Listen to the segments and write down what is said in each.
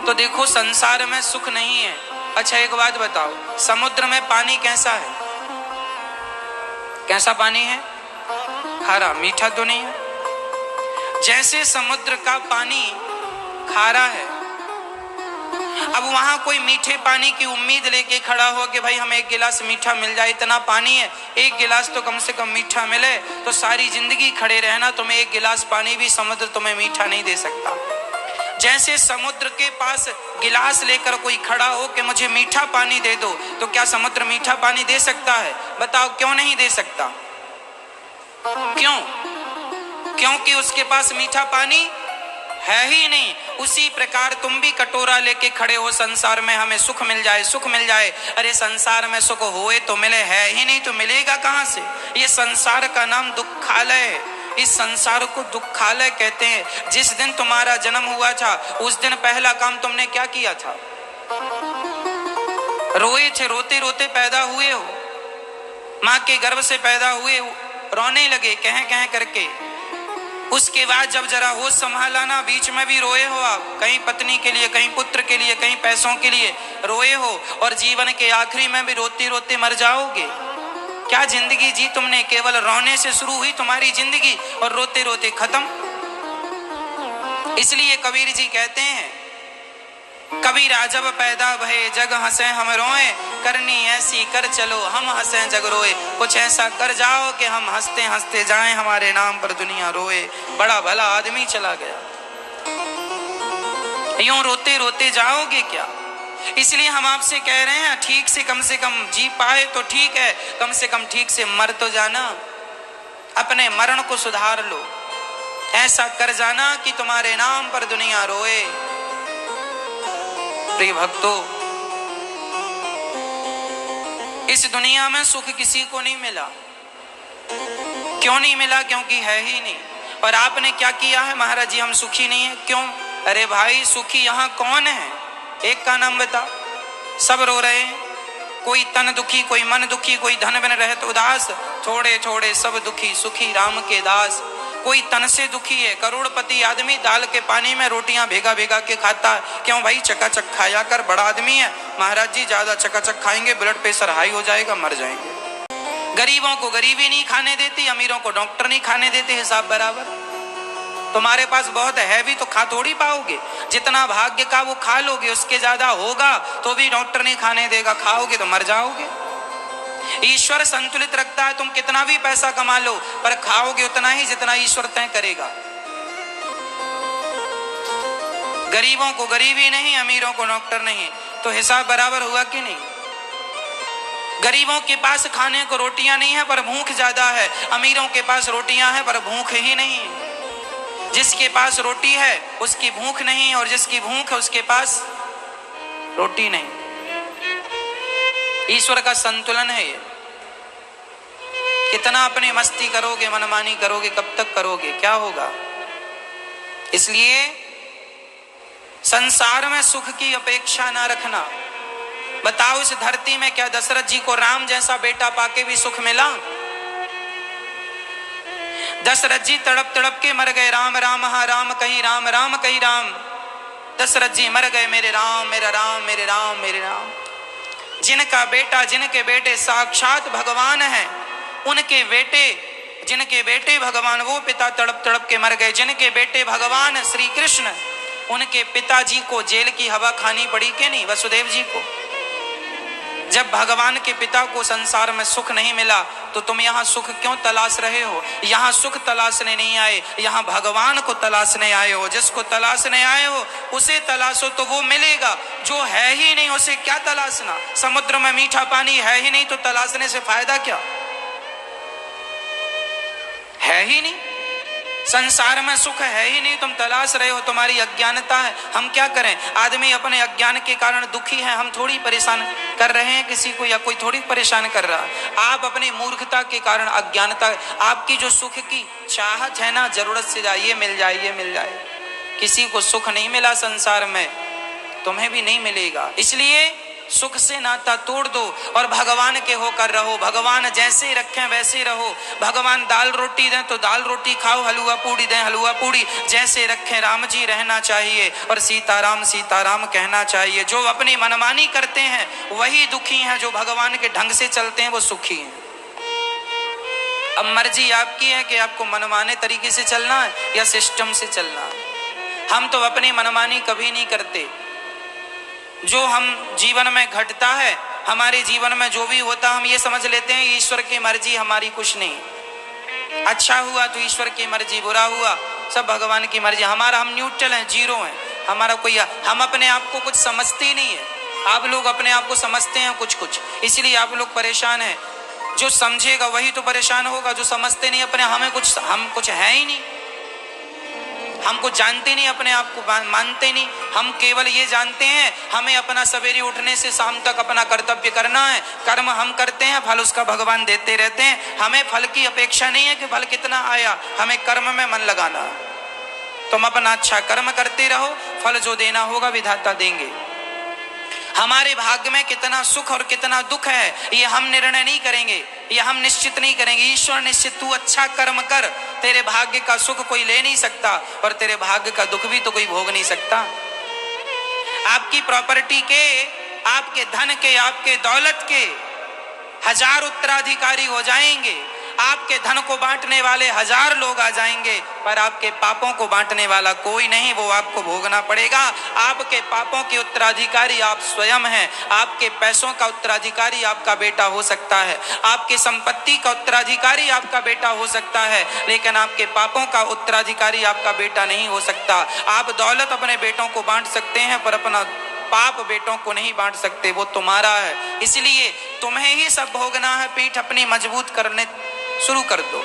तो देखो संसार में सुख नहीं है। अच्छा एक बात बताओ, समुद्र में पानी कैसा है? कैसा पानी है? खारा, मीठा तो नहीं है। जैसे समुद्र का पानी खारा है, अब वहां कोई मीठे पानी की उम्मीद लेके खड़ा हो कि भाई हमें एक गिलास मीठा मिल जाए, इतना पानी है, एक गिलास तो कम से कम मीठा मिले, तो सारी जिंदगी खड़े रहना, तुम्हें एक गिलास पानी भी समुद्र तुम्हें मीठा नहीं दे सकता। जैसे समुद्र के पास गिलास लेकर कोई खड़ा हो कि मुझे मीठा पानी दे दो, तो क्या समुद्र मीठा पानी दे सकता है? बताओ क्यों नहीं दे सकता? क्यों? क्योंकि उसके पास मीठा पानी है ही नहीं। उसी प्रकार तुम भी कटोरा लेके खड़े हो संसार में, हमें सुख मिल जाए, सुख मिल जाए। अरे संसार में सुख होए तो मिले, है ही नहीं तो मिलेगा कहां से? ये संसार का नाम दुखालय है। इस संसार को दुखालय कहते हैं। जिस दिन तुम्हारा जन्म हुआ था उस दिन पहला काम तुमने क्या किया था? रोए थे, रोते रोते पैदा हुए हो, माँ के गर्भ से पैदा हुए, रोने लगे कह कह करके। उसके बाद जब जरा होश संभाला ना, बीच में भी रोए हो आप, कहीं पत्नी के लिए, कहीं पुत्र के लिए, कहीं पैसों के लिए रोए हो, और जीवन के आखिरी में भी रोते रोते मर जाओगे। क्या जिंदगी जी तुमने? केवल रोने से शुरू हुई तुम्हारी जिंदगी और रोते रोते खत्म। इसलिए कबीर जी कहते हैं, कबीरा जब पैदा भये जग हंसे हम रोए, करनी ऐसी कर चलो हम हंसे जग रोए। कुछ ऐसा कर जाओ कि हम हंसते हंसते जाएं, हमारे नाम पर दुनिया रोए। बड़ा भला आदमी चला गया, यूं रोते रोते जाओगे क्या? इसलिए हम आपसे कह रहे हैं, ठीक से कम जी पाए तो ठीक है, कम से कम ठीक से मर तो जाना। अपने मरण को सुधार लो, ऐसा कर जाना कि तुम्हारे नाम पर दुनिया रोए। प्रिय भक्तों, इस दुनिया में सुख किसी को नहीं मिला। क्यों नहीं मिला? क्योंकि है ही नहीं। और आपने क्या किया है? महाराज जी हम सुखी नहीं है। क्यों? अरे भाई सुखी यहाँ कौन है? एक का नाम बता। सब रो रहे हैं, कोई तन दुखी, कोई मन दुखी, कोई धन बिन रहत उदास, थोड़े थोड़े सब दुखी, सुखी राम के दास। कोई तन से दुखी है, करोड़पति आदमी दाल के पानी में रोटियां भेगा भेगा के खाता है। क्यों भाई? चकाचक खाया कर, बड़ा आदमी है। महाराज जी ज्यादा चकाचक खाएंगे ब्लड प्रेशर हाई हो जाएगा, मर जाएंगे। गरीबों को गरीबी नहीं खाने देती, अमीरों को डॉक्टर नहीं खाने देते, हिसाब बराबर। तुम्हारे पास बहुत है भी तो खा थोड़ी पाओगे, जितना भाग्य का वो खा लोगे, उसके ज्यादा होगा तो भी डॉक्टर नहीं खाने देगा, खाओगे तो मर जाओगे। ईश्वर संतुलित रखता है, तुम कितना भी पैसा कमा लो पर खाओगे उतना ही जितना ईश्वर तय करेगा। गरीबों को गरीबी नहीं, अमीरों को डॉक्टर नहीं, तो हिसाब बराबर हुआ कि नहीं? गरीबों के पास खाने को रोटियां नहीं है पर भूख ज्यादा है, अमीरों के पास रोटियां हैं पर भूख ही नहीं है। जिसके पास रोटी है उसकी भूख नहीं, और जिसकी भूख है उसके पास रोटी नहीं। ईश्वर का संतुलन है ये। कितना अपनी मस्ती करोगे, मनमानी करोगे, कब तक करोगे? क्या होगा? इसलिए संसार में सुख की अपेक्षा ना रखना। बताओ इस धरती में क्या दशरथ जी को राम जैसा बेटा पाके भी सुख मिला? दशरथ जी तड़प तड़प के मर गए, राम राम हा राम कही राम, राम कही राम। दशरथ जी मर गए, मेरे राम मेरा राम, मेरे राम मेरे राम। जिनका बेटा, जिनके बेटे साक्षात भगवान हैं, उनके बेटे, जिनके बेटे भगवान, वो पिता तड़प तड़प के मर गए। जिनके बेटे भगवान श्री कृष्ण, उनके पिताजी को जेल की हवा खानी पड़ी कि नहीं? वसुदेव जी को। जब भगवान के पिता को संसार में सुख नहीं मिला तो तुम यहाँ सुख क्यों तलाश रहे हो? यहाँ सुख तलाशने नहीं आए, यहाँ भगवान को तलाशने आए हो। जिसको तलाशने आए हो उसे तलाशो तो वो मिलेगा, जो है ही नहीं उसे क्या तलाशना? समुद्र में मीठा पानी है ही नहीं तो तलाशने से फायदा क्या? है ही नहीं, संसार में सुख है ही नहीं, तुम तलाश रहे हो, तुम्हारी अज्ञानता है। हम क्या करें? आदमी अपने अज्ञान के कारण दुखी है, हम थोड़ी परेशान कर रहे हैं किसी को, या कोई थोड़ी परेशान कर रहा है। आप अपनी मूर्खता के कारण, अज्ञानता, आपकी जो सुख की चाहत है ना, जरूरत से जाए, ये मिल जाए, ये मिल जाए। किसी को सुख नहीं मिला संसार में, तुम्हें भी नहीं मिलेगा। इसलिए सुख से नाता तोड़ दो और भगवान के होकर रहो। भगवान जैसे रखें वैसे रहो। भगवान दाल रोटी दें तो दाल रोटी खाओ, हलवा पूड़ी दें हलवा पूड़ी, जैसे रखें राम जी रहना चाहिए और सीताराम सीताराम कहना चाहिए। जो अपनी मनमानी करते हैं वही दुखी हैं, जो भगवान के ढंग से चलते हैं वो सुखी हैं। अब मर्जी आपकी है कि आपको मनमाने तरीके से चलना है या सिस्टम से चलना है। हम तो अपनी मनमानी कभी नहीं करते। जो हम जीवन में घटता है, हमारे जीवन में जो भी होता हम ये समझ लेते हैं ईश्वर की मर्जी, हमारी कुछ नहीं। अच्छा हुआ तो ईश्वर की मर्जी, बुरा हुआ सब भगवान की मर्जी। हमारा हम न्यूट्रल हैं, जीरो हैं। हमारा कोई, हम अपने आप को कुछ समझते ही नहीं है। आप लोग अपने आप को समझते हैं कुछ कुछ, इसलिए आप लोग परेशान हैं। जो समझेगा वही तो परेशान होगा, जो समझते नहीं अपने, हम कुछ है ही नहीं। हम कुछ जानते नहीं, अपने आप को मानते नहीं। हम केवल ये जानते हैं हमें अपना सवेरे उठने से शाम तक अपना कर्तव्य करना है। कर्म हम करते हैं, फल उसका भगवान देते रहते हैं। हमें फल की अपेक्षा नहीं है कि फल कितना आया, हमें कर्म में मन लगाना। तुम अपना अच्छा कर्म करते रहो, फल जो देना होगा विधाता देंगे। हमारे भाग्य में कितना सुख और कितना दुख है ये हम निर्णय नहीं करेंगे, ये हम निश्चित नहीं करेंगे। ईश्वर निश्चित, तू अच्छा कर्म कर, तेरे भाग्य का सुख कोई ले नहीं सकता और तेरे भाग्य का दुख भी तो कोई भोग नहीं सकता। आपकी प्रॉपर्टी के, आपके धन के, आपके दौलत के 1000 उत्तराधिकारी हो जाएंगे। आपके धन को बांटने वाले 1000 लोग आ जाएंगे, पर आपके पापों को बांटने वाला कोई नहीं, वो आपको भोगना पड़ेगा। आपके पापों के उत्तराधिकारी आप स्वयं हैं। आपके पैसों का उत्तराधिकारी आपका बेटा हो सकता है, आपकी संपत्ति का उत्तराधिकारी आपका बेटा हो सकता है, लेकिन आपके पापों का उत्तराधिकारी आपका बेटा नहीं हो सकता। आप दौलत अपने बेटों को बांट सकते हैं पर अपना पाप बेटों को नहीं बांट सकते, वो तुम्हारा है। इसलिए तुम्हें ही सब भोगना है। पीठ अपनी मजबूत करने शुरू कर दो।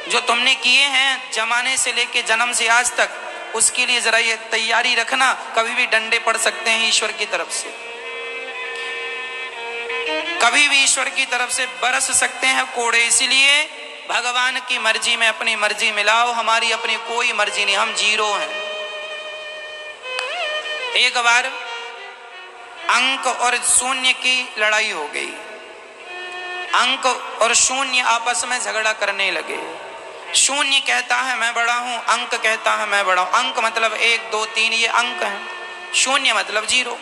जो तुमने किए हैं जमाने से लेके जन्म से आज तक, उसके लिए जरा ये तैयारी रखना, कभी भी डंडे पड़ सकते हैं ईश्वर की तरफ से, कभी भी ईश्वर की तरफ से बरस सकते हैं कोड़े। इसलिए भगवान की मर्जी में अपनी मर्जी मिलाओ, हमारी अपनी कोई मर्जी नहीं, हम जीरो हैं। एक बार अंक और शून्य की लड़ाई हो गई। अंक और शून्य आपस में झगड़ा करने लगे। शून्य कहता है मैं बड़ा हूं, अंक कहता है मैं बड़ा हूं। अंक मतलब 1 2 3 ये अंक हैं, शून्य मतलब 0।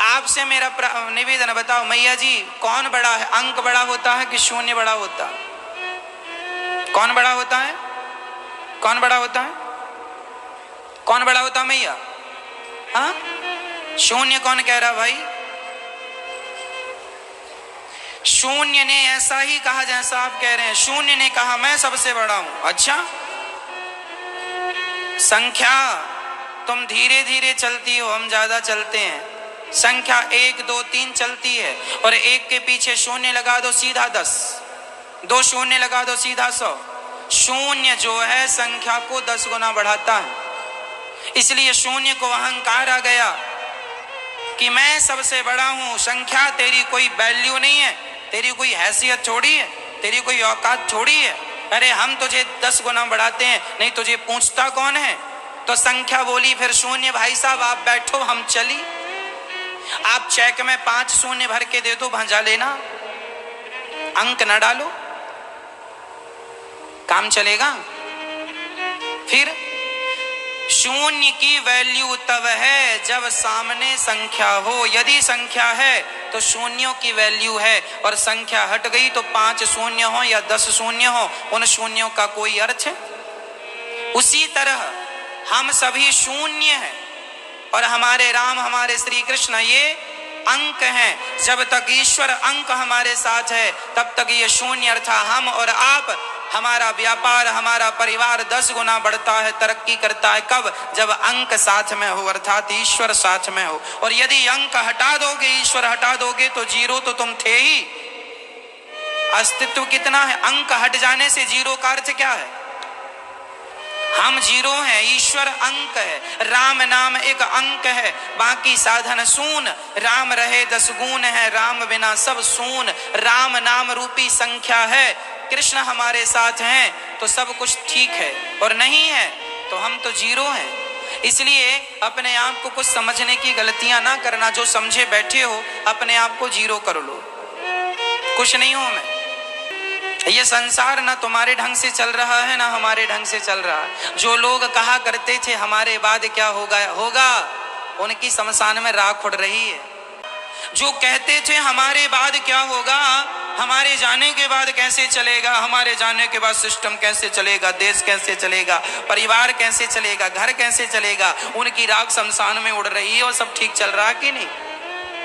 आपसे मेरा निवेदन, बताओ मैया जी कौन बड़ा है? अंक बड़ा होता है कि शून्य बड़ा होता है? कौन बड़ा होता है? कौन बड़ा होता है? कौन बड़ा होता है मैया? हाँ, शून्य कौन कह रहा भाई? शून्य ने ऐसा ही कहा जैसा आप कह रहे हैं। शून्य ने कहा मैं सबसे बड़ा हूं। अच्छा, संख्या तुम धीरे धीरे चलती हो, हम ज्यादा चलते हैं। संख्या 1 2 3 चलती है और 1 के पीछे शून्य लगा दो सीधा 10, 2 शून्य लगा दो सीधा 100। शून्य जो है संख्या को 10 गुना बढ़ाता है। इसलिए शून्य को अहंकार आ गया कि मैं सबसे बड़ा हूं। संख्या तेरी कोई वैल्यू नहीं है, तेरी कोई हैसियत छोड़ी है, तेरी कोई औकात छोड़ी है। अरे हम तुझे 10 गुना बढ़ाते हैं, नहीं तुझे पूछता कौन है? तो संख्या बोली फिर शून्य भाई साहब आप बैठो, हम चली। आप चेक में 5 शून्य भर के दे दो, भंजा लेना, अंक न डालो, काम चलेगा। फिर शून्य की वैल्यू तब है जब सामने संख्या हो। यदि संख्या है तो शून्यों की वैल्यू है, और संख्या हट गई तो 5 शून्य हो या 10 शून्य हो, उन शून्यों का कोई अर्थ है? उसी तरह हम सभी शून्य हैं और हमारे राम, हमारे श्री कृष्ण ये अंक हैं। जब तक ईश्वर अंक हमारे साथ है तब तक ये शून्य अर्थात हम और आप, हमारा व्यापार, हमारा परिवार 10 गुना बढ़ता है, तरक्की करता है। कब? जब अंक साथ में हो, अर्थात ईश्वर साथ में हो। और यदि अंक हटा दोगे, ईश्वर हटा दोगे तो 0 तो तुम थे ही। अस्तित्व कितना है? अंक हट जाने से 0 का अर्थ क्या है? हम 0 हैं, ईश्वर अंक है। राम नाम एक अंक है, बाकी साधन शून। राम रहे 10 गुण है, राम बिना सब शून। राम नाम रूपी संख्या है, कृष्ण हमारे साथ हैं तो सब कुछ ठीक है, और नहीं है तो हम तो 0 हैं। इसलिए अपने आप को कुछ समझने की गलतियां ना करना। जो समझे बैठे हो अपने आप को जीरो कर लो, कुछ नहीं हूं मैं। ये संसार ना तुम्हारे ढंग से चल रहा है ना हमारे ढंग से चल रहा है। जो लोग कहा करते थे हमारे बाद क्या होगा, उनकी शमशान में राख उड़ रही है। जो कहते थे हमारे बाद क्या होगा, हमारे जाने के बाद कैसे चलेगा, हमारे जाने के बाद सिस्टम कैसे चलेगा, देश कैसे चलेगा, परिवार कैसे चलेगा, घर कैसे चलेगा, उनकी राख शमशान में उड़ रही है और सब ठीक चल रहा कि नहीं।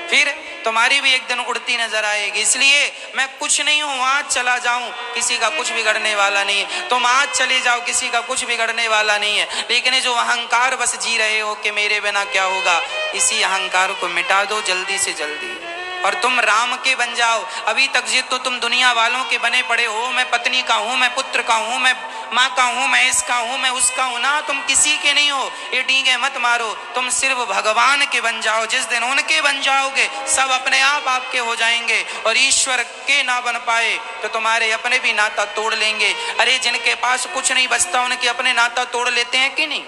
फिर तुम्हारी भी एक दिन उड़ती नजर आएगी। इसलिए मैं कुछ नहीं हूं, आज चला जाऊं किसी का कुछ बिगड़ने वाला नहीं है। तुम आज चले जाओ किसी का कुछ बिगड़ने वाला नहीं है। लेकिन जो अहंकार बस जी रहे हो कि मेरे बिना क्या होगा, इसी अहंकार को मिटा दो जल्दी से जल्दी और तुम राम के बन जाओ। अभी तक जिद तो तुम दुनिया वालों के बने पड़े हो, मैं पत्नी का हूं, मैं पुत्र का हूं, मैं माँ का हूं, मैं इसका हूं, मैं उसका हूं ना। तुम किसी के नहीं हो, ये डींगे मत मारो। तुम सिर्फ भगवान के बन जाओ। जिस दिन उनके बन जाओगे सब अपने आप आपके हो जाएंगे। और ईश्वर के ना बन पाए तो तुम्हारे अपने भी नाता तोड़ लेंगे। अरे जिनके पास कुछ नहीं बचता उनके अपने नाता तोड़ लेते हैं कि नहीं।